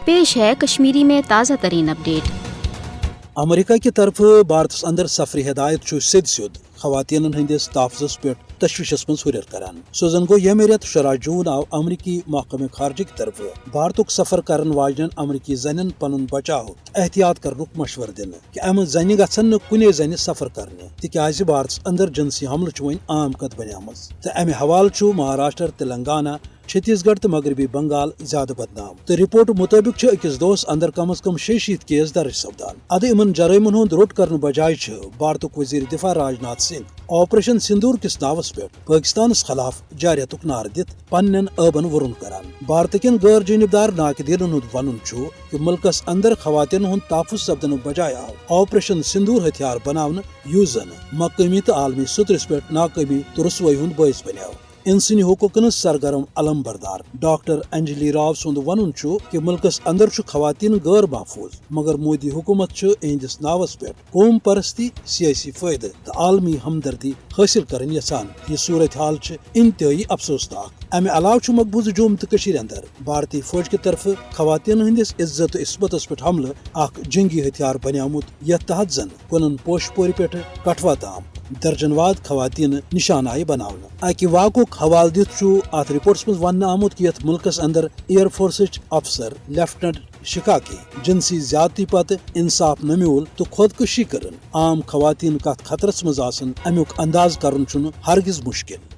پیش ہے کشمیری میں تازہ ترین اپڈیٹ۔ امریکہ کی طرف بھارتس اندر سفری ہدایت سید سیود خواتین ہندس تحفظ پہ تشویشس من ہریر کران۔ سو زن گو یمہ رٮ۪تھ 16 جون آو امریکی محکمہ خارجہ کی طرف بھارتک سفر کرن واجن امریکی زنن پن بچاؤ احتیاط کرنک مشورہ دن کہ ام زنہ گھن نہ کنے زنہ سفر کرنے تکیاز بھارتس اندر جنسی حملہ ون عام کت بنیامز تو امہ حوالہ مہاراشٹر، تلنگانہ، چھتیس گڑھ تو مغربی بنگال زیادہ بدنام۔ تو رپورٹ مطابق اکس دہس اندر کم از کم 66 کیس درج سپدان۔ ادھ ان جرائمن ہند روٹ کرنے بجائے بھارتک وزیر دفاع راجناتھ سنگھ آپریشن سندور کس ناوس پہ پاکستانس خلاف جارحیتک نعرہ دت پنن عبن ورن کران۔ بھارت کن غیر جانبدار ناقدینن ہند ون کہ ملکس اندر خواتین ہند تحفظ سپدن بجائے آو آپریشن سندور ہتھیار بناونہ یس زن مقامی تو عالمی سطرس پہ ناکامی تو رسوائی ہند باعث بنیو۔ انسانی حقوقن سرگرم علم بردار ڈاکٹر انجلی راو سند ون کہ ملکس اندر خواتین غیر محفوظ، مگر مودی حکومت اہندس ناوس پہ قوم پرستی، سیاسی فائدہ تو عالمی ہمدردی حاصل کرن یژھان۔ یہ صورتحال انتہائی افسوسناک۔ امہ علاوہ مقبوضہ جوم تو اندر بھارتی فوج کی طرف خواتین ہندس عزت و عصمتس پہ حملہ اخ جنگی ہتھیار بنیامت یتھ تحت زن کنن پوش پوری پہ کٹھوا تام درجن واد خواتین نشان آئی بناونہ۔ اکہ واقعک حوالہ دت ات رپورٹس مز ون آمت کہ یتھ ملکس اندر ایئر فورسچ افسر لیفٹنٹ شکاکی جنسی زیادتی پتہ انصاف نہ میول تو خودکشی کرن عام خواتین کت خطرس مز آسن امیک انداز کرن ہرگز مشکل۔